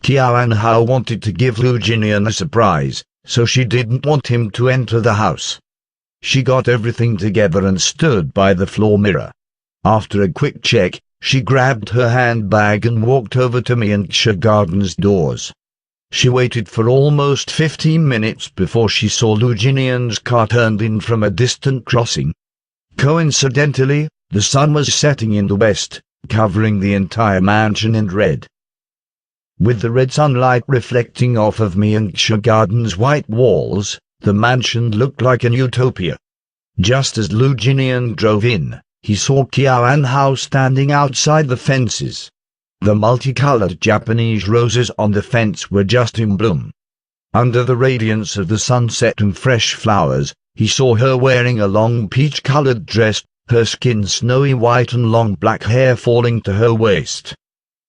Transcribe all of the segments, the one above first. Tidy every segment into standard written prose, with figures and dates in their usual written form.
Qiao Hao wanted to give Lu Jinian a surprise, so she didn't want him to enter the house. She got everything together and stood by the floor mirror. After a quick check, she grabbed her handbag and walked over to Mingxia Garden's doors. She waited for almost 15 minutes before she saw Lu Jinian's car turned in from a distant crossing. Coincidentally, the sun was setting in the west, covering the entire mansion in red. With the red sunlight reflecting off of Mingxia Garden's white walls, the mansion looked like an utopia. Just as Lu Jinian drove in, he saw Qiao Hao standing outside the fences. The multicolored Japanese roses on the fence were just in bloom. Under the radiance of the sunset and fresh flowers, he saw her wearing a long peach-colored dress, her skin snowy white and long black hair falling to her waist.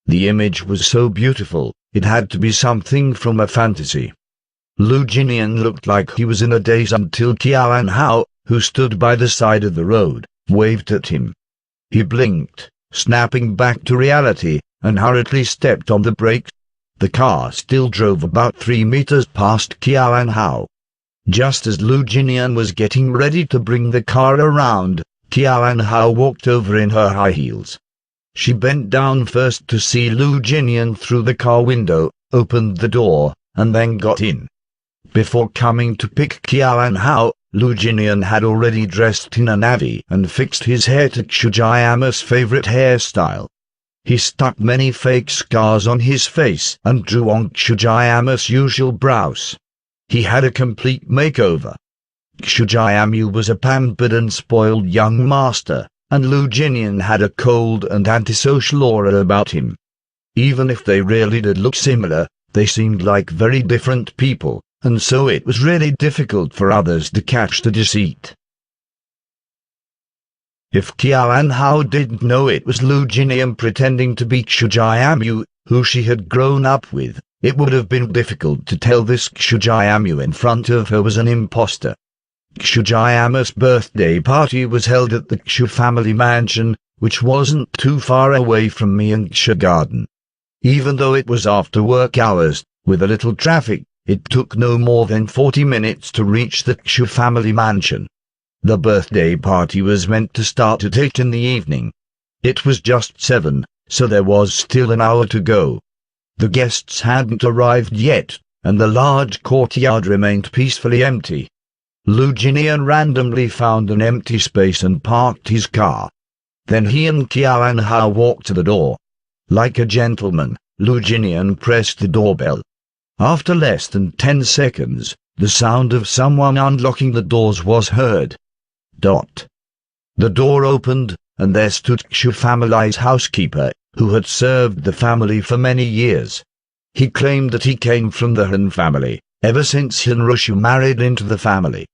The image was so beautiful, it had to be something from a fantasy. Lu Jinian looked like he was in a daze until Qiao Hao, who stood by the side of the road, waved at him. He blinked, snapping back to reality, and hurriedly stepped on the brakes. The car still drove about 3 meters past Qiao Hao. Just as Lu Jinian was getting ready to bring the car around, Qiao Hao walked over in her high heels. She bent down first to see Lu Jinian through the car window, opened the door, and then got in. Before coming to pick Qiao Hao, Lu Jinian had already dressed in a navy and fixed his hair to Qiao favorite hairstyle. He stuck many fake scars on his face and drew on Qiao usual brows. He had a complete makeover. Qiao was a pampered and spoiled young master, and Lu Jinian had a cold and antisocial aura about him. Even if they really did look similar, they seemed like very different people, and so it was really difficult for others to catch the deceit. If Qiao Hao didn't know it was Lu Jinian pretending to be Qiao, who she had grown up with, it would have been difficult to tell this Qiao in front of her was an imposter. Qiao's birthday party was held at the Qiu family mansion, which wasn't too far away from Mingxia Garden. Even though it was after work hours, with a little traffic, it took no more than 40 minutes to reach the Qiu family mansion. The birthday party was meant to start at 8 in the evening. It was just 7, so there was still an hour to go. The guests hadn't arrived yet, and the large courtyard remained peacefully empty. Lu Jinian randomly found an empty space and parked his car. Then he and Qiao Hao walked to the door. Like a gentleman, Lu Jinian pressed the doorbell. After less than 10 seconds, the sound of someone unlocking the doors was heard. The door opened, and there stood Qiu family's housekeeper, who had served the family for many years. He claimed that he came from the Han family, ever since Han Rushu married into the family.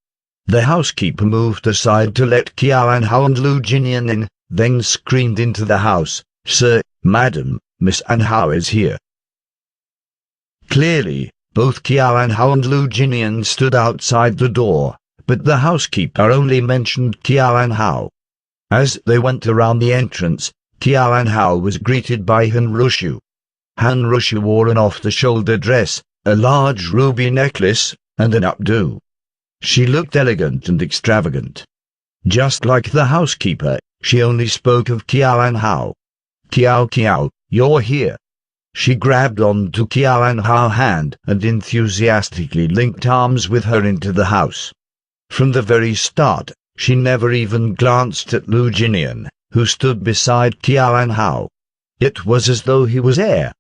The housekeeper moved aside to let Qiao Hao and Lu Jinian in, then screamed into the house, "Sir, Madam, Miss Hao is here." Clearly, both Qiao Hao and Lu Jinian stood outside the door, but the housekeeper only mentioned Qiao Hao. As they went around the entrance, Qiao Hao was greeted by Han Rushu. Han Rushu wore an off-the-shoulder dress, a large ruby necklace, and an updo. She looked elegant and extravagant. Just like the housekeeper, she only spoke of Qiao Hao. "Qiao, you're here." She grabbed onto Qiao Hao's hand and enthusiastically linked arms with her into the house. From the very start, she never even glanced at Lu Jinian, who stood beside Qiao Hao. It was as though he was air,